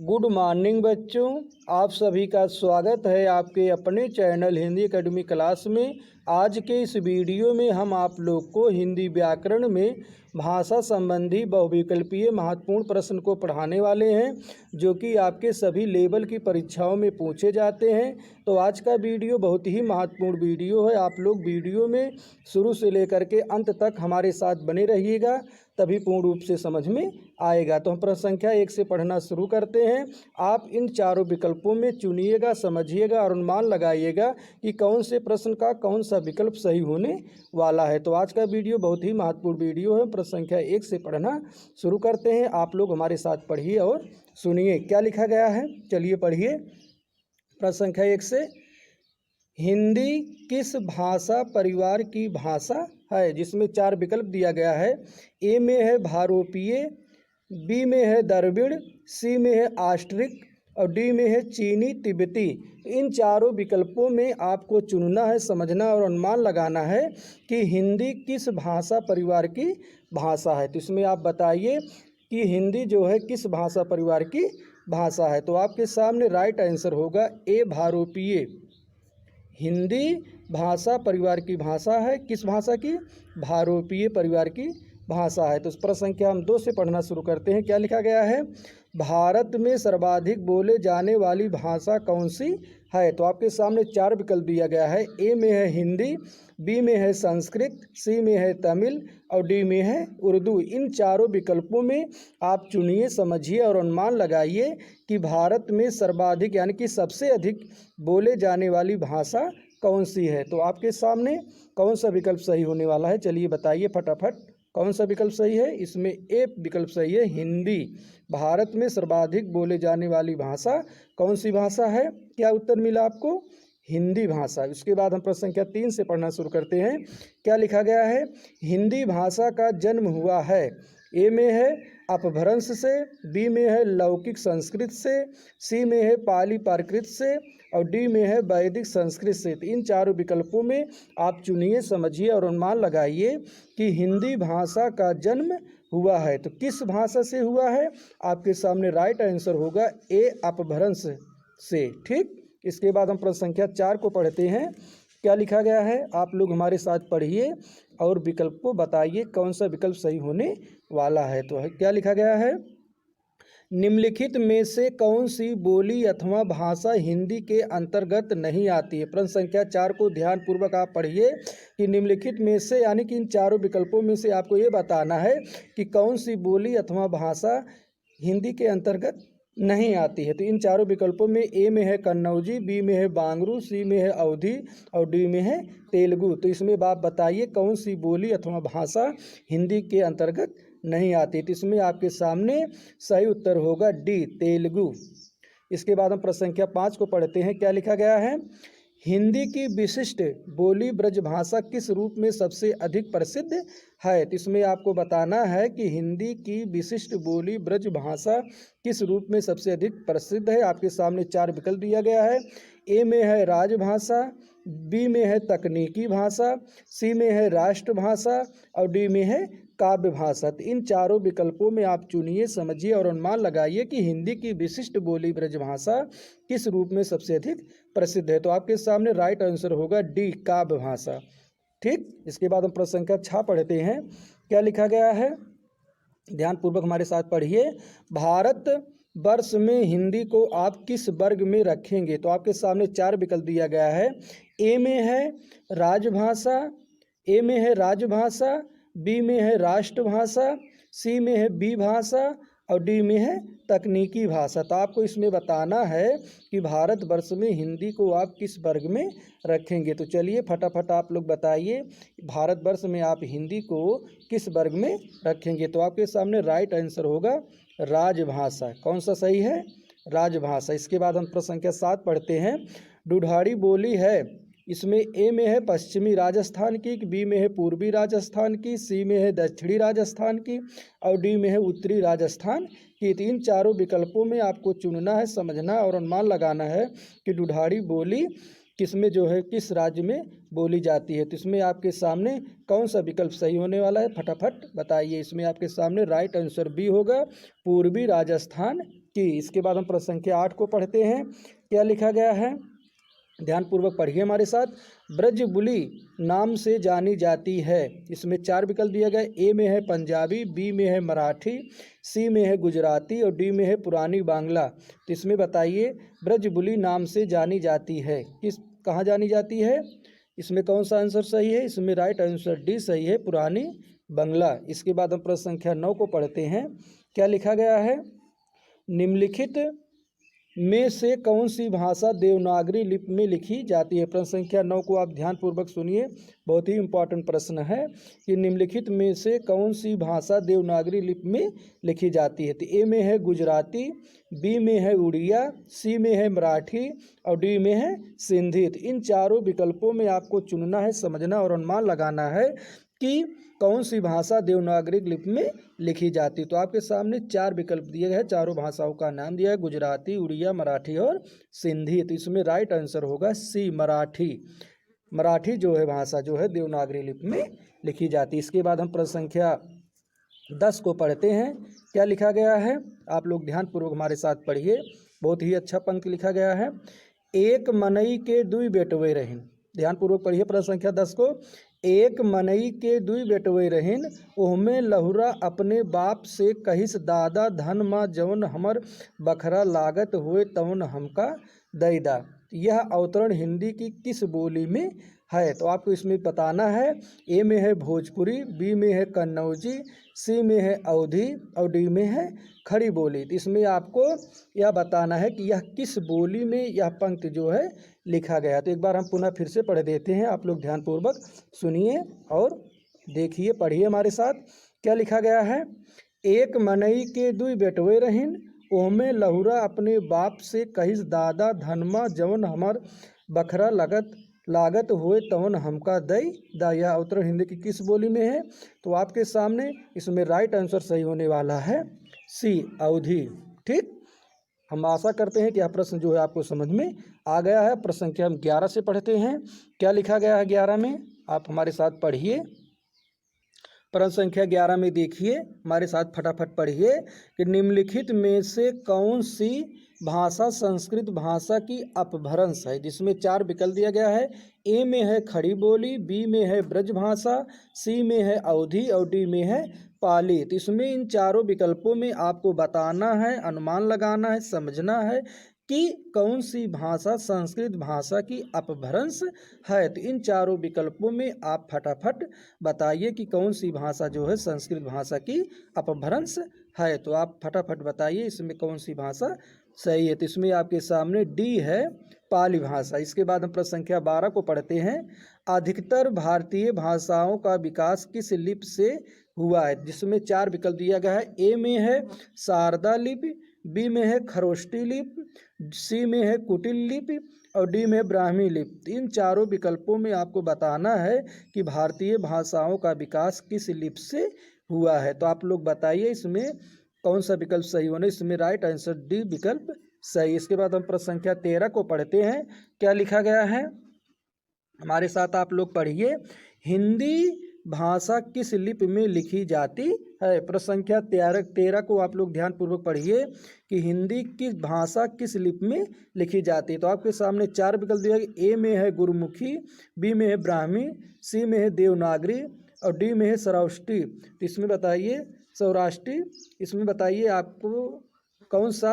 Good morning बच्चों, आप सभी का स्वागत है आपके अपने चैनल हिंदी एकेडमी क्लास में। आज के इस वीडियो में हम आप लोग को हिंदी व्याकरण में भाषा संबंधी बहुविकल्पीय महत्वपूर्ण प्रश्न को पढ़ाने वाले हैं, जो कि आपके सभी लेवल की परीक्षाओं में पूछे जाते हैं। तो आज का वीडियो बहुत ही महत्वपूर्ण वीडियो है। आप लोग वीडियो में शुरू से लेकर के अंत तक हमारे साथ बने रहिएगा, तभी पूर्ण रूप से समझ में आएगा। तो हम प्रश्न संख्या 1 से पढ़ना शुरू करते हैं। आप इन चारों विकल्पों में चुनिएगा, समझिएगा और अनुमान लगाइएगा कि कौन से प्रश्न का कौन सा विकल्प सही होने वाला है। तो आज का वीडियो बहुत ही महत्वपूर्ण वीडियो है। प्रश्न संख्या 1 से पढ़ना शुरू करते हैं। आप लोग हमारे साथ पढ़िए और सुनिए क्या लिखा गया है। चलिए पढ़िए। प्रश्न संख्या 1 से, हिंदी किस भाषा परिवार की भाषा है? जिसमें 4 विकल्प दिया गया है। ए में है भारोपीय, बी में है द्रविड़, सी में है ऑस्ट्रिक और डी में है चीनी तिब्बती। इन चारों विकल्पों में आपको चुनना है, समझना और अनुमान लगाना है कि हिंदी किस भाषा परिवार की भाषा है। तो इसमें आप बताइए कि हिंदी जो है किस भाषा परिवार की भाषा है। तो आपके सामने राइट आंसर होगा ए भारोपीय। हिंदी भाषा परिवार की भाषा है। किस भाषा की? भारोपीय परिवार की भाषा है। तो इस प्रश्न संख्या हम 2 से पढ़ना शुरू करते हैं। क्या लिखा गया है? भारत में सर्वाधिक बोले जाने वाली भाषा कौन सी है? तो आपके सामने 4 विकल्प दिया गया है। ए में है हिंदी, बी में है संस्कृत, सी में है तमिल और डी में है उर्दू। इन चारों विकल्पों में आप चुनिए, समझिए और अनुमान लगाइए कि भारत में सर्वाधिक यानी कि सबसे अधिक बोले जाने वाली भाषा कौन सी है। तो आपके सामने कौन सा विकल्प सही होने वाला है, चलिए बताइए फटाफट। कौन सा विकल्प सही है? इसमें ए विकल्प सही है, हिंदी। भारत में सर्वाधिक बोले जाने वाली भाषा कौन सी भाषा है? क्या उत्तर मिला आपको? हिंदी भाषा। उसके बाद हम प्रश्न संख्या 3 से पढ़ना शुरू करते हैं। क्या लिखा गया है? हिंदी भाषा का जन्म हुआ है। ए में है अपभ्रंश से, बी में है लौकिक संस्कृत से, सी में है पाली प्राकृत से और डी में है वैदिक संस्कृत से। तो इन चारों विकल्पों में आप चुनिए, समझिए और अनुमान लगाइए कि हिंदी भाषा का जन्म हुआ है। तो किस भाषा से हुआ है? आपके सामने राइट आंसर होगा ए अपभ्रंश से। ठीक। इसके बाद हम प्रश्न संख्या 4 को पढ़ते हैं। क्या लिखा गया है? आप लोग हमारे साथ पढ़िए और विकल्प को बताइए कौन सा विकल्प सही होने वाला है। तो क्या लिखा गया है? निम्नलिखित में से कौन सी बोली अथवा भाषा हिंदी के अंतर्गत नहीं आती है? प्रश्न संख्या 4 को ध्यानपूर्वक आप पढ़िए कि निम्नलिखित में से यानी कि इन चारों विकल्पों में से आपको ये बताना है कि कौन सी बोली अथवा भाषा हिंदी के अंतर्गत नहीं आती है। तो इन चारों विकल्पों में ए में है कन्नौजी, बी में है बांगरू, सी में है अवधी और डी में है तेलुगु। तो इसमें आप बताइए कौन सी बोली अथवा भाषा हिंदी के अंतर्गत नहीं आती। तो इसमें आपके सामने सही उत्तर होगा डी, तेलुगु। इसके बाद हम प्रश्न संख्या 5 को पढ़ते हैं। क्या लिखा गया है? हिंदी की विशिष्ट बोली ब्रजभाषा किस रूप में सबसे अधिक प्रसिद्ध है? तो इसमें आपको बताना है कि हिंदी की विशिष्ट बोली ब्रजभाषा किस रूप में सबसे अधिक प्रसिद्ध है। आपके सामने 4 विकल्प दिया गया है। ए में है राजभाषा, बी में है तकनीकी भाषा, सी में है राष्ट्रभाषा और डी में है काव्य भाषा। तो इन चारों विकल्पों में आप चुनिए, समझिए और अनुमान लगाइए कि हिंदी की विशिष्ट बोली ब्रजभाषा किस रूप में सबसे अधिक प्रसिद्ध है। तो आपके सामने राइट आंसर होगा डी, काव्य भाषा। ठीक। इसके बाद हम प्रश्न संख्या 6 पढ़ते हैं। क्या लिखा गया है? ध्यानपूर्वक हमारे साथ पढ़िए। भारत वर्ष में हिंदी को आप किस वर्ग में रखेंगे? तो आपके सामने 4 विकल्प दिया गया है। ए में है राजभाषा, ए में है राजभाषा, बी में है राष्ट्रभाषा, सी में है बी भाषा और डी में है तकनीकी भाषा। तो आपको इसमें बताना है कि भारतवर्ष में हिंदी को आप किस वर्ग में रखेंगे। तो चलिए फटाफट आप लोग बताइए भारतवर्ष में आप हिंदी को किस वर्ग में रखेंगे। तो आपके सामने राइट आंसर होगा राजभाषा। कौन सा सही है? राजभाषा। इसके बाद हम प्रश्न संख्या 7 पढ़ते हैं। दुधारी बोली है। इसमें ए में है पश्चिमी राजस्थान की, बी में है पूर्वी राजस्थान की, सी में है दक्षिणी राजस्थान की और डी में है उत्तरी राजस्थान की। 3 विकल्पों में आपको चुनना है, समझना और अनुमान लगाना है कि दुधारी बोली किसमें जो है किस राज्य में बोली जाती है। तो इसमें आपके सामने कौन सा विकल्प सही होने वाला है, फटाफट बताइए। इसमें आपके सामने राइट आंसर बी होगा, पूर्वी राजस्थान की। इसके बाद हम प्रश्न संख्या 8 को पढ़ते हैं। क्या लिखा गया है, ध्यानपूर्वक पढ़िए हमारे साथ। ब्रजबुली नाम से जानी जाती है। इसमें 4 विकल्प दिया गया। ए में है पंजाबी, बी में है मराठी, सी में है गुजराती और डी में है पुरानी बांग्ला। तो इसमें बताइए ब्रजबुली नाम से जानी जाती है, कहाँ जानी जाती है? इसमें कौन सा आंसर सही है? इसमें राइट आंसर डी सही है, पुरानी बांग्ला। इसके बाद हम प्रश्न संख्या 9 को पढ़ते हैं। क्या लिखा गया है, निम्नलिखित में से कौन सी भाषा देवनागरी लिपि में लिखी जाती है? प्रश्न संख्या 9 को आप ध्यानपूर्वक सुनिए, बहुत ही इंपॉर्टेंट प्रश्न है कि निम्नलिखित में से कौन सी भाषा देवनागरी लिपि में लिखी जाती है? तो ए में है गुजराती, बी में है उड़िया, सी में है मराठी और डी में है सिंधी। तो इन चारों विकल्पों में आपको चुनना है, समझना और अनुमान लगाना है कि कौन सी भाषा देवनागरी लिपि में लिखी जाती। तो आपके सामने 4 विकल्प दिए गए हैं, चारों भाषाओं का नाम दिया है, गुजराती, उड़िया, मराठी और सिंधी। तो इसमें राइट आंसर होगा सी, मराठी। मराठी जो है भाषा जो है देवनागरी लिपि में लिखी जाती है। इसके बाद हम प्रश्न संख्या 10 को पढ़ते हैं। क्या लिखा गया है, आप लोग ध्यानपूर्वक हमारे साथ पढ़िए, बहुत ही अच्छा पंक्ति लिखा गया है। एक मनई के दुई बेटवे रहिन, ध्यानपूर्वक पढ़िए प्रश्न संख्या 10 को। एक मनई के दुई बेटवे रहिन, ओहमे लहुरा अपने बाप से कहिस, दादा धन माँ जौन हमर बखरा लागत हुए तौन हमका दैदा। यह अवतरण हिंदी की किस बोली में है? तो आपको इसमें बताना है। ए में है भोजपुरी, बी में है कन्नौजी, सी में है अवधी और डी में है खड़ी बोली। तो इसमें आपको यह बताना है कि यह किस बोली में यह पंक्ति जो है लिखा गया। तो एक बार हम पुनः फिर से पढ़ देते हैं, आप लोग ध्यानपूर्वक सुनिए और देखिए, पढ़िए हमारे साथ। क्या लिखा गया है, एक मनई के दुई बेटवे रहिन, ओहमे लहुरा अपने बाप से कहिस, दादा धनमा जवन हमर बखरा लागत हुए तवन हमका दई दा। यह अवतरण हिंदी की किस बोली में है? तो आपके सामने इसमें राइट आंसर सही होने वाला है सी, अवधी। ठीक, हम आशा करते हैं कि यह प्रश्न जो है आपको समझ में आ गया है। प्रश्न संख्या हम 11 से पढ़ते हैं। क्या लिखा गया है 11 में, आप हमारे साथ पढ़िए। प्रश्न संख्या 11 में देखिए, हमारे साथ फटाफट पढ़िए कि निम्नलिखित में से कौन सी भाषा संस्कृत भाषा की अपभ्रंश है? जिसमें 4 विकल्प दिया गया है। ए में है खड़ी बोली, बी में है ब्रजभाषा, सी में है अवधी और डी में है पाली। तो इसमें इन चारों विकल्पों में आपको बताना है, अनुमान लगाना है, समझना है कि कौन सी भाषा संस्कृत भाषा की अपभ्रंश है। तो इन चारों विकल्पों में आप फटाफट बताइए कि कौन सी भाषा जो है संस्कृत भाषा की अपभ्रंश है। तो आप फटाफट बताइए इसमें कौन सी भाषा सही है। तो इसमें आपके सामने डी है, पाली भाषा। इसके बाद हम प्रश्न संख्या 12 को पढ़ते हैं। अधिकतर भारतीय भाषाओं का विकास किस लिपि से हुआ है? जिसमें 4 विकल्प दिया गया है। ए में है शारदा लिपि, बी में है खरोष्टी लिपि, सी में है कुटिल लिपि और डी में है ब्राह्मी लिपि। इन चारों विकल्पों में आपको बताना है कि भारतीय भाषाओं का विकास किस लिपि से हुआ है। तो आप लोग बताइए इसमें कौन सा विकल्प सही होने। इसमें राइट आंसर डी विकल्प सही। इसके बाद हम प्रश्न संख्या 13 को पढ़ते हैं। क्या लिखा गया है, हमारे साथ आप लोग पढ़िए। हिंदी भाषा किस लिपि में लिखी जाती है? प्रश्न संख्या 13 को आप लोग ध्यानपूर्वक पढ़िए कि हिंदी की भाषा किस लिपि में लिखी जाती है। तो आपके सामने 4 विकल्प दिए गए। ए में है गुरुमुखी, बी में है ब्राह्मी, सी में है देवनागरी और डी में है सौराष्ट्री। तो इसमें बताइए सौराष्ट्री, इसमें बताइए आपको कौन सा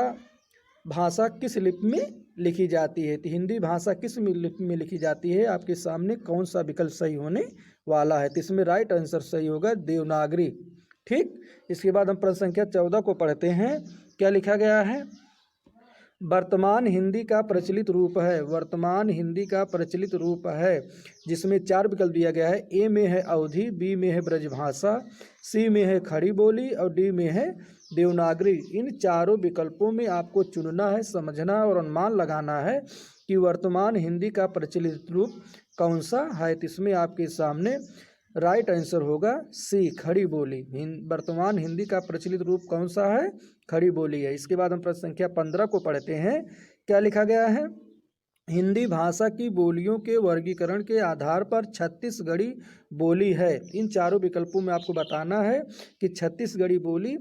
भाषा किस लिपि में लिखी जाती है। तो हिंदी भाषा किस लिपि में लिखी जाती है, आपके सामने कौन सा विकल्प सही होने वाला है। तो इसमें राइट आंसर सही होगा देवनागरी। ठीक, इसके बाद हम प्रश्न संख्या 14 को पढ़ते हैं। क्या लिखा गया है, वर्तमान हिंदी का प्रचलित रूप है। वर्तमान हिंदी का प्रचलित रूप है, जिसमें 4 विकल्प दिया गया है। ए में है अवधी, बी में है ब्रजभाषा, सी में है खड़ी बोली और डी में है देवनागरी। इन चारों विकल्पों में आपको चुनना है, समझना और अनुमान लगाना है कि वर्तमान हिंदी का प्रचलित रूप कौन सा है। तो इसमें आपके सामने राइट आंसर होगा सी, खड़ी बोली। वर्तमान हिंदी का प्रचलित रूप कौन सा है? खड़ी बोली है। इसके बाद हम प्रश्न संख्या 15 को पढ़ते हैं। क्या लिखा गया है, हिंदी भाषा की बोलियों के वर्गीकरण के आधार पर छत्तीसगढ़ी बोली है। इन चारों विकल्पों में आपको बताना है कि छत्तीसगढ़ी बोली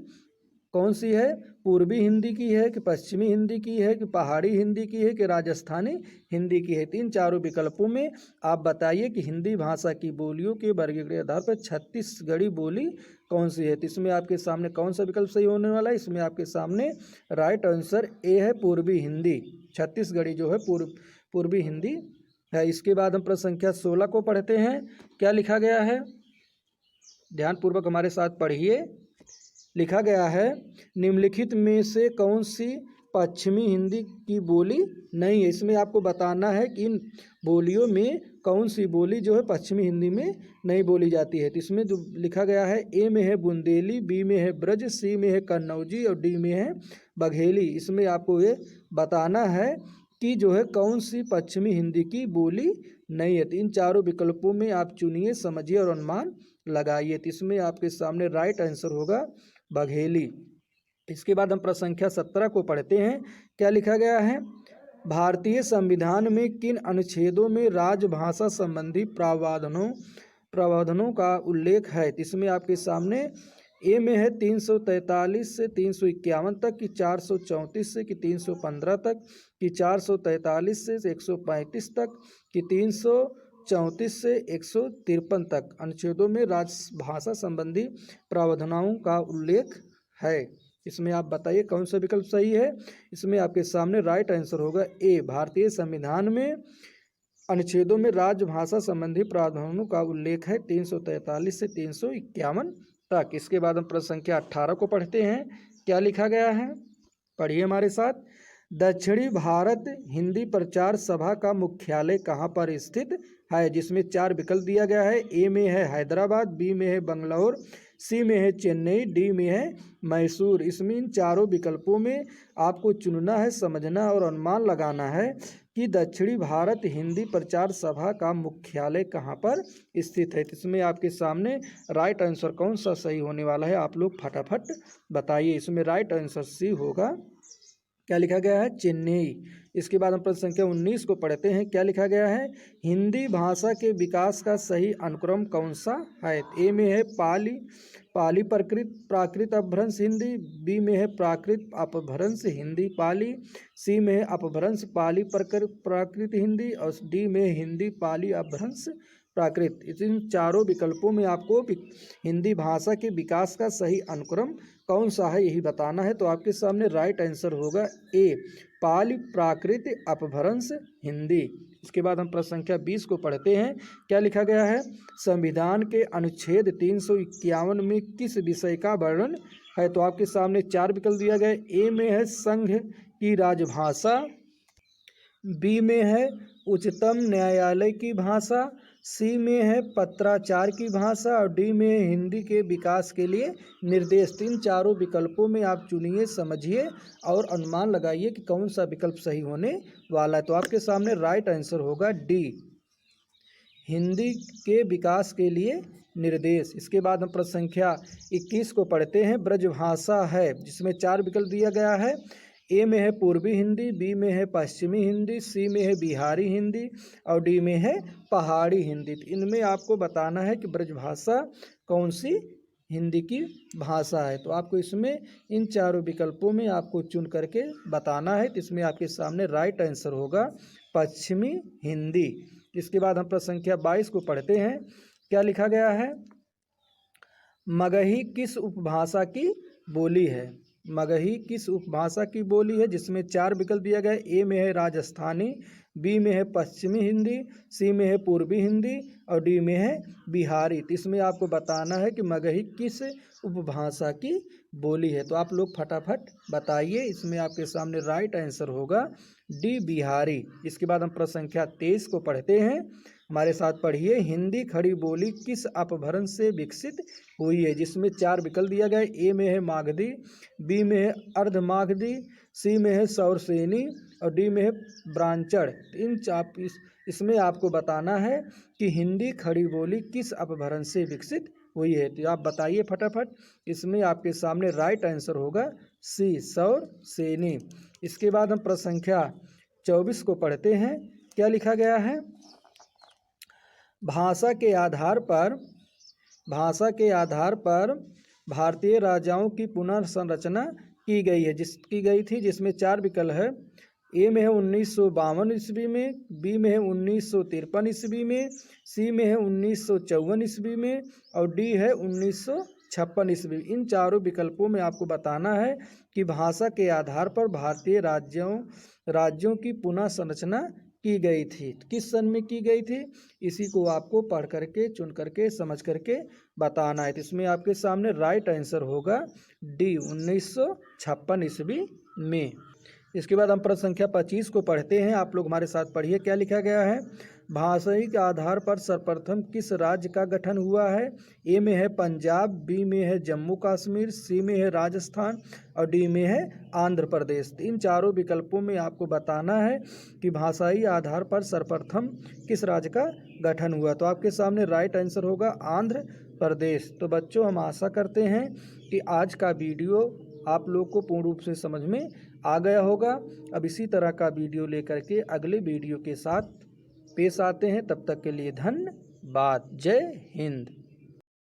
कौन सी है? पूर्वी हिंदी की है कि पश्चिमी हिंदी की है कि पहाड़ी हिंदी की है कि राजस्थानी हिंदी की है? इन चारों विकल्पों में आप बताइए कि हिंदी भाषा की बोलियों के वर्गीकरण आधार पर छत्तीसगढ़ी बोली कौन सी है? तो इसमें आपके सामने कौन सा विकल्प सही होने वाला है? इसमें आपके सामने राइट आंसर ए है, पूर्वी हिंदी। छत्तीसगढ़ी जो है पूर्वी हिंदी है। इसके बाद हम प्रश्न संख्या 16 को पढ़ते हैं। क्या लिखा गया है? ध्यानपूर्वक हमारे साथ पढ़िए। लिखा गया है, निम्नलिखित में से कौन सी पश्चिमी हिंदी की बोली नहीं है? इसमें आपको बताना है कि इन बोलियों में कौन सी बोली जो है पश्चिमी हिंदी में नहीं बोली जाती है। तो इसमें जो लिखा गया है, ए में है बुंदेली, बी में है ब्रज, सी में है कन्नौजी और डी में है बघेली। इसमें आपको ये बताना है कि जो है कौन सी पश्चिमी हिंदी की बोली नहीं है। तो इन चारों विकल्पों में आप चुनिए, समझिए और अनुमान लगाइए। तो इसमें आपके सामने राइट आंसर होगा बघेली। इसके बाद हम प्रश्न संख्या 17 को पढ़ते हैं। क्या लिखा गया है? भारतीय संविधान में किन अनुच्छेदों में राजभाषा संबंधी प्रावधानों का उल्लेख है? इसमें आपके सामने ए में है 343 से 351 तक कि 434 से कि 315 तक कि 443 से 135 तक कि 334 से 153 तक अनुच्छेदों में राजभाषा संबंधी प्रावधानों का उल्लेख है। इसमें आप बताइए कौन सा विकल्प सही है? इसमें आपके सामने राइट आंसर होगा ए, भारतीय संविधान में अनुच्छेदों में राजभाषा संबंधी प्रावधानों का उल्लेख है 343 से 351 तक। इसके बाद हम प्रश्न संख्या 18 को पढ़ते हैं। क्या लिखा गया है? पढ़िए हमारे साथ। दक्षिणी भारत हिंदी प्रचार सभा का मुख्यालय कहाँ पर स्थित है? जिसमें 4 विकल्प दिया गया है। ए में है हैदराबाद, बी में है बंगलौर, सी में है चेन्नई, डी में है मैसूर। इसमें इन चारों विकल्पों में आपको चुनना है, समझना और अनुमान लगाना है कि दक्षिणी भारत हिंदी प्रचार सभा का मुख्यालय कहाँ पर स्थित है। इसमें आपके सामने राइट आंसर कौन सा सही होने वाला है? आप लोग फटाफट बताइए। इसमें राइट आंसर सी होगा। क्या लिखा गया है? चेन्नई। इसके बाद हम प्रश्न संख्या 19 को पढ़ते हैं। क्या लिखा गया है? हिंदी भाषा के विकास का सही अनुक्रम कौन सा है? ए में है पाली प्राकृत अपभ्रंश हिंदी, बी में है प्राकृत अपभ्रंश हिंदी पाली, सी में है अपभ्रंश पाली प्राकृत हिंदी और डी में हिंदी पाली अपभ्रंश प्राकृत। इन चारों विकल्पों में आपको हिंदी भाषा के विकास का सही अनुक्रम कौन सा है यही बताना है। तो आपके सामने राइट आंसर होगा ए, पाली प्राकृत अपभ्रंश हिंदी। इसके बाद हम प्रश्न संख्या 20 को पढ़ते हैं। क्या लिखा गया है? संविधान के अनुच्छेद 351 में किस विषय का वर्णन है? तो आपके सामने 4 विकल्प दिया गया है। ए में है संघ की राजभाषा, बी में है उच्चतम न्यायालय की भाषा, सी में है पत्राचार की भाषा और डी में है हिंदी के विकास के लिए निर्देश। इन चारों विकल्पों में आप चुनिए, समझिए और अनुमान लगाइए कि कौन सा विकल्प सही होने वाला है। तो आपके सामने राइट आंसर होगा डी, हिंदी के विकास के लिए निर्देश। इसके बाद हम प्रश्न संख्या 21 को पढ़ते हैं। ब्रजभाषा है जिसमें 4 विकल्प दिया गया है। ए में है पूर्वी हिंदी, बी में है पश्चिमी हिंदी, सी में है बिहारी हिंदी और डी में है पहाड़ी हिंदी। तो इनमें आपको बताना है कि ब्रजभाषा कौन सी हिंदी की भाषा है। तो आपको इसमें इन चारों विकल्पों में आपको चुन करके बताना है। तो इसमें आपके सामने राइट आंसर होगा पश्चिमी हिंदी। इसके बाद हम प्रश्न संख्या 22 को पढ़ते हैं। क्या लिखा गया है? मगही किस उपभाषा की बोली है? मगही किस उपभाषा की बोली है? जिसमें 4 विकल्प दिया गया है। ए में है राजस्थानी, बी में है पश्चिमी हिंदी, सी में है पूर्वी हिंदी और डी में है बिहारी। तो इसमें आपको बताना है कि मगही किस उपभाषा की बोली है। तो आप लोग फटाफट बताइए। इसमें आपके सामने राइट आंसर होगा डी, बिहारी। इसके बाद हम प्रश्न संख्या 23 को पढ़ते हैं। हमारे साथ पढ़िए। हिंदी खड़ी बोली किस अपभ्रंश से विकसित हुई है? जिसमें 4 विकल्प दिया गया है। ए में है मागधी, बी में है अर्धमागधी, सी में है सौरसेनी और डी में है ब्रांचड़। इसमें आपको बताना है कि हिंदी खड़ी बोली किस अपभ्रंश से विकसित हुई है। तो आप बताइए फटाफट। इसमें आपके सामने राइट आंसर होगा सी, सौरसेनी। इसके बाद हम प्रश्न संख्या 24 को पढ़ते हैं। क्या लिखा गया है? भाषा के आधार पर भारतीय राजाओं की पुनर्संरचना की गई है, जिसमें 4 विकल्प है। ए में है 1952 ईस्वी में, बी में है 1953 ईस्वी में, सी में है 1954 ईस्वी में और डी है 1956 ईस्वी। इन चारों विकल्पों में आपको बताना है कि भाषा के आधार पर भारतीय राज्यों की पुनः संरचना की गई थी। किस सन में की गई थी, इसी को आपको पढ़ करके, चुन करके, समझ करके बताना है। तो इसमें आपके सामने राइट आंसर होगा डी 1956 ईस्वी में। इसके बाद हम प्रश्न संख्या 25 को पढ़ते हैं। आप लोग हमारे साथ पढ़िए क्या लिखा गया है। भाषाई के आधार पर सर्वप्रथम किस राज्य का गठन हुआ है। ए में है पंजाब, बी में है जम्मू कश्मीर, सी में है राजस्थान और डी में है आंध्र प्रदेश। इन चारों विकल्पों में आपको बताना है कि भाषाई आधार पर सर्वप्रथम किस राज्य का गठन हुआ। तो आपके सामने राइट आंसर होगा आंध्र प्रदेश। तो बच्चों, हम आशा करते हैं कि आज का वीडियो आप लोग को पूर्ण रूप से समझ में आ गया होगा। अब इसी तरह का वीडियो लेकर के अगले वीडियो के साथ पेश आते हैं। तब तक के लिए धन्यवाद। जय हिंद।